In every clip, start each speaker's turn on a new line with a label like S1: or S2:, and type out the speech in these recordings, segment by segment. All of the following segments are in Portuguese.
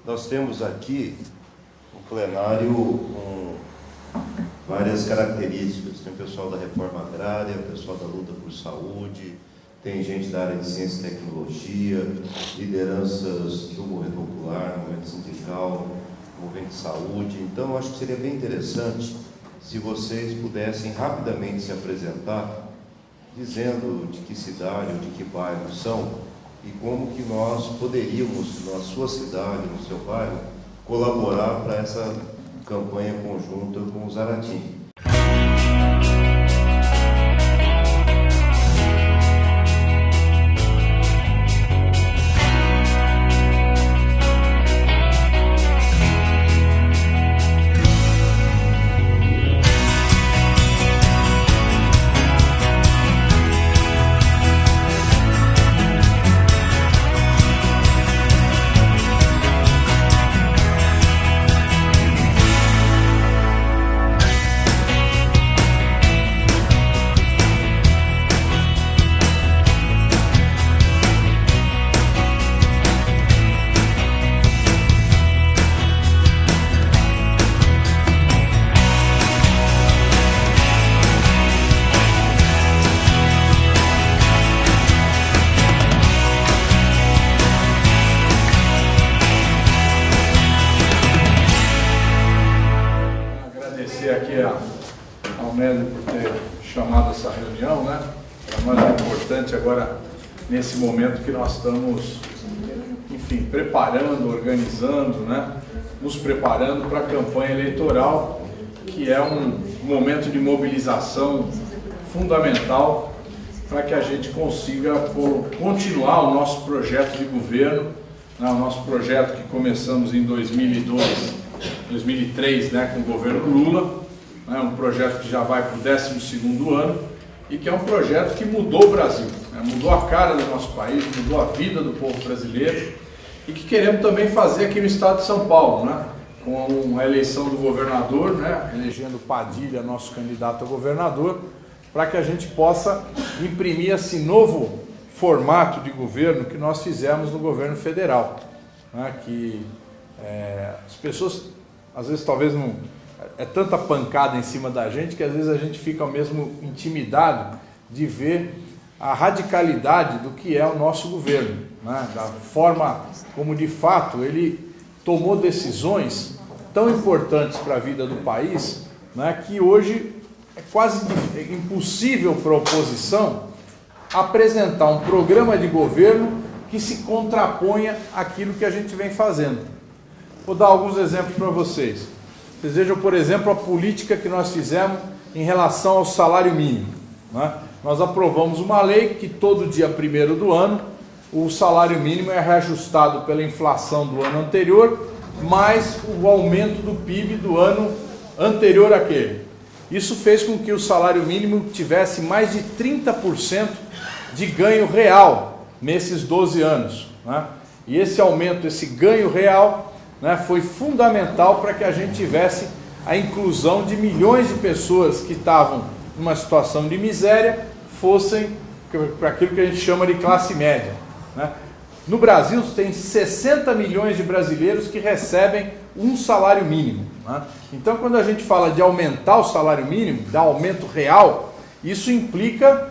S1: Nós temos aqui um plenário com várias características. Tem o pessoal da reforma agrária, o pessoal da luta por saúde, tem gente da área de ciência e tecnologia, lideranças do movimento popular, movimento sindical, movimento de saúde. Então, eu acho que seria bem interessante se vocês pudessem rapidamente se apresentar, dizendo de que cidade ou de que bairro são e como que nós poderíamos, na sua cidade, no seu bairro, colaborar para essa campanha conjunta com o Zaratim.
S2: Aqui ao Nélio por ter chamado essa reunião, né? Para nós é importante agora, nesse momento que nós estamos, enfim, preparando, organizando, né? Nos preparando para a campanha eleitoral, que é um momento de mobilização fundamental para que a gente consiga continuar o nosso projeto de governo, né? O nosso projeto que começamos em 2003, né, com o governo Lula, né, um projeto que já vai para o 12º ano e que é um projeto que mudou o Brasil, né, mudou a cara do nosso país, mudou a vida do povo brasileiro e que queremos também fazer aqui no estado de São Paulo, né, com a eleição do governador, né, elegendo Padilha, nosso candidato a governador, para que a gente possa imprimir esse novo formato de governo que nós fizemos no governo federal, né, que as pessoas, às vezes, talvez não... É tanta pancada em cima da gente que às vezes a gente fica mesmo intimidado de ver a radicalidade do que é o nosso governo, né? Da forma como, de fato, ele tomou decisões tão importantes para a vida do país, né, que hoje é quase impossível para a oposição apresentar um programa de governo que se contraponha àquilo que a gente vem fazendo. Vou dar alguns exemplos para vocês. Vocês vejam, por exemplo, a política que nós fizemos em relação ao salário mínimo, né? Nós aprovamos uma lei que todo dia 1º do ano o salário mínimo é reajustado pela inflação do ano anterior, mais o aumento do PIB do ano anterior àquele. Isso fez com que o salário mínimo tivesse mais de 30% de ganho real nesses 12 anos, né? E esse aumento, esse ganho real, né, foi fundamental para que a gente tivesse a inclusão de milhões de pessoas que estavam numa situação de miséria, fossem para aquilo que a gente chama de classe média, né? No Brasil tem 60 milhões de brasileiros que recebem um salário mínimo, né? Então, quando a gente fala de aumentar o salário mínimo, dar aumento real, isso implica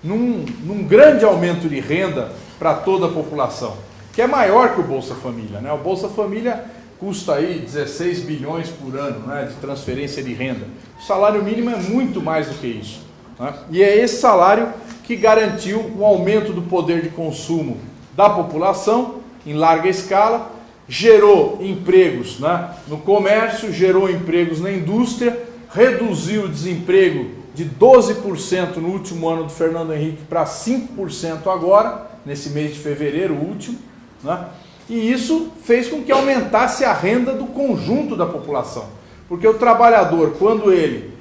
S2: num grande aumento de renda para toda a população, que é maior que o Bolsa Família, né? O Bolsa Família custa aí 16 bilhões por ano, né, de transferência de renda. O salário mínimo é muito mais do que isso, né? E é esse salário que garantiu um aumento do poder de consumo da população em larga escala, gerou empregos, né, no comércio, gerou empregos na indústria, reduziu o desemprego de 12% no último ano do Fernando Henrique para 5% agora, nesse mês de fevereiro, o último, né? E isso fez com que aumentasse a renda do conjunto da população. Porque o trabalhador, quando ele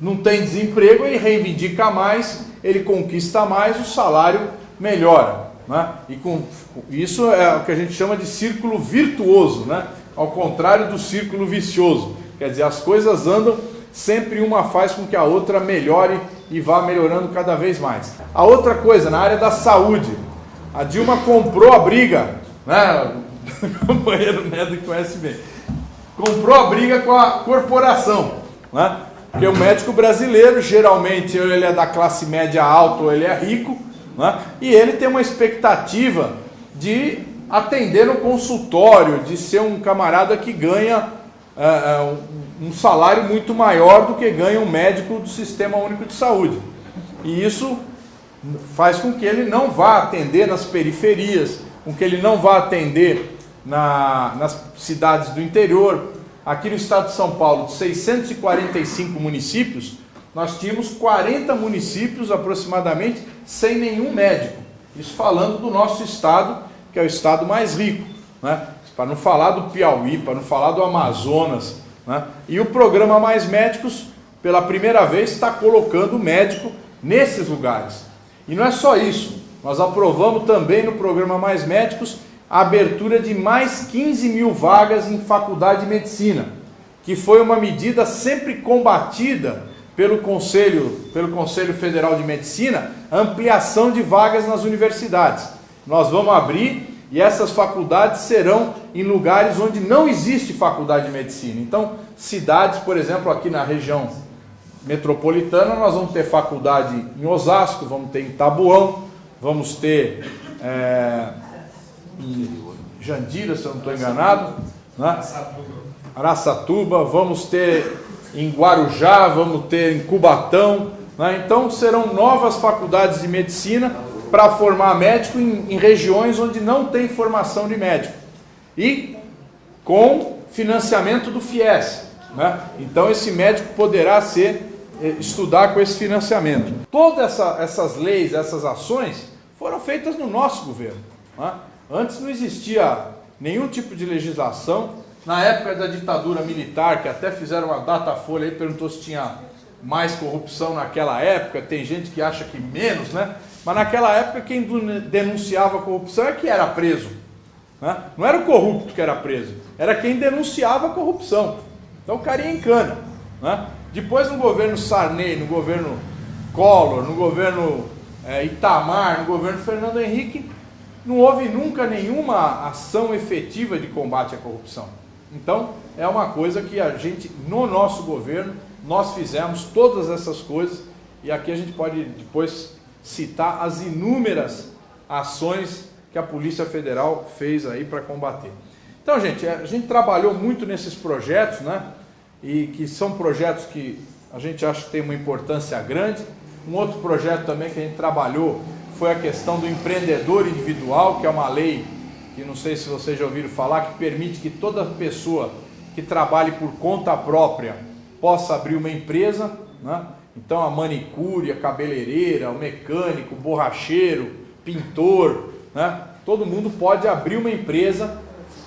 S2: não tem desemprego, ele reivindica mais, ele conquista mais, o salário melhora, né? E com isso é o que a gente chama de círculo virtuoso, né? Ao contrário do círculo vicioso. Quer dizer, as coisas andam, sempre uma faz com que a outra melhore e vá melhorando cada vez mais. A outra coisa, na área da saúde, a Dilma comprou a briga, né, O companheiro Nedo conhece bem. Comprou a briga com a corporação, né? Porque o médico brasileiro, geralmente, ele é da classe média alta ou ele é rico, né? E ele tem uma expectativa de atender no consultório, de ser um camarada que ganha um salário muito maior do que ganha um médico do Sistema Único de Saúde. E isso faz com que ele não vá atender nas periferias, com que ele não vá atender nas cidades do interior. Aqui no estado de São Paulo, de 645 municípios, nós tínhamos 40 municípios aproximadamente sem nenhum médico. Isso falando do nosso estado, que é o estado mais rico, né? Para não falar do Piauí, para não falar do Amazonas, né? E o programa Mais Médicos, pela primeira vez, está colocando médico nesses lugares. E não é só isso, nós aprovamos também no programa Mais Médicos a abertura de mais 15 mil vagas em faculdade de medicina, que foi uma medida sempre combatida pelo Conselho Federal de Medicina, a ampliação de vagas nas universidades. Nós vamos abrir e essas faculdades serão em lugares onde não existe faculdade de medicina. Então, cidades, por exemplo, aqui na região metropolitana, nós vamos ter faculdade em Osasco, vamos ter em Taboão, vamos ter em Jandira, se eu não estou enganado, né? Araçatuba, vamos ter em Guarujá, vamos ter em Cubatão, né? Então serão novas faculdades de medicina para formar médico em regiões onde não tem formação de médico e com financiamento do FIES, né? Então esse médico poderá estudar com esse financiamento. Todas essas leis, essas ações foram feitas no nosso governo, né? Antes não existia nenhum tipo de legislação. Na época da ditadura militar, que até fizeram uma datafolha aí, perguntou se tinha mais corrupção naquela época. Tem gente que acha que menos, né? Mas naquela época quem denunciava a corrupção é que era preso, né? Não era o corrupto que era preso, era quem denunciava a corrupção. Então o cara ia em cana, né? Depois no governo Sarney, no governo Collor, no governo Itamar, no governo Fernando Henrique, não houve nunca nenhuma ação efetiva de combate à corrupção. Então, é uma coisa que a gente, no nosso governo, nós fizemos todas essas coisas, e aqui a gente pode depois citar as inúmeras ações que a Polícia Federal fez aí para combater. Então, gente, a gente trabalhou muito nesses projetos, né? E que são projetos que a gente acha que tem uma importância grande. Um outro projeto também que a gente trabalhou foi a questão do empreendedor individual, que é uma lei que não sei se vocês já ouviram falar, que permite que toda pessoa que trabalhe por conta própria possa abrir uma empresa, né? Então a manicure, a cabeleireira, o mecânico, o borracheiro, pintor, né? Todo mundo pode abrir uma empresa,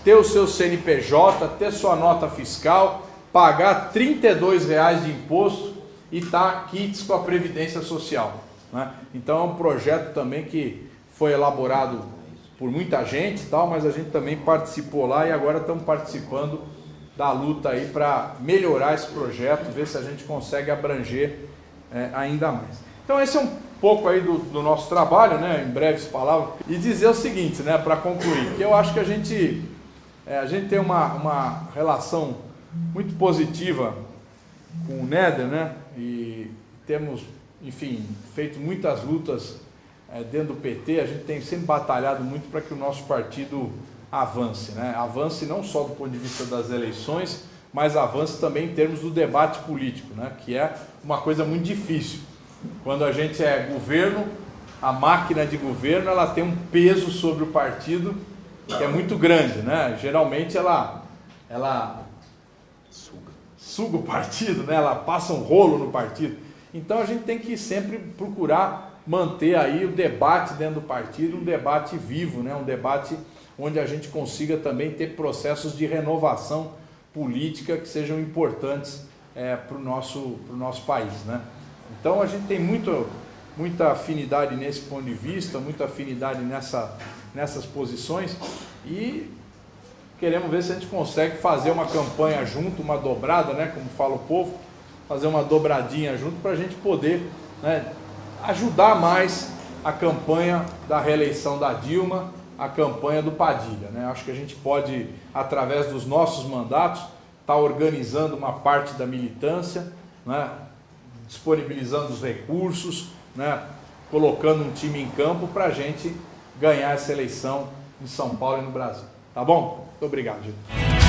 S2: ter o seu CNPJ, ter sua nota fiscal, pagar R$ 32,00 de imposto e estar quites com a Previdência Social, né? Então é um projeto também que foi elaborado por muita gente e tal, mas a gente também participou lá e agora estamos participando da luta aí para melhorar esse projeto, ver se a gente consegue abranger ainda mais. Então esse é um pouco aí do nosso trabalho, né, em breves palavras, e dizer o seguinte, né, para concluir, que eu acho que a gente tem uma relação muito positiva com o Néder, né, e temos, enfim, feito muitas lutas dentro do PT. A gente tem sempre batalhado muito para que o nosso partido avance, né? Avance não só do ponto de vista das eleições, mas avance também em termos do debate político, né? Que é uma coisa muito difícil. Quando a gente é governo, a máquina de governo, ela tem um peso sobre o partido que é muito grande, né? Geralmente ela suga o partido, né? Ela passa um rolo no partido. Então a gente tem que sempre procurar manter aí o debate dentro do partido, um debate vivo, né? Um debate onde a gente consiga também ter processos de renovação política que sejam importantes para o nosso país, né? Então a gente tem muita afinidade nesse ponto de vista, muita afinidade nessas posições, e queremos ver se a gente consegue fazer uma campanha junto, uma dobrada, né? Como fala o povo, fazer uma dobradinha junto para a gente poder, né, ajudar mais a campanha da reeleição da Dilma, a campanha do Padilha, né? Acho que a gente pode, através dos nossos mandatos, estar organizando uma parte da militância, né? Disponibilizando os recursos, né? Colocando um time em campo para a gente ganhar essa eleição em São Paulo e no Brasil. Tá bom? Muito obrigado, gente.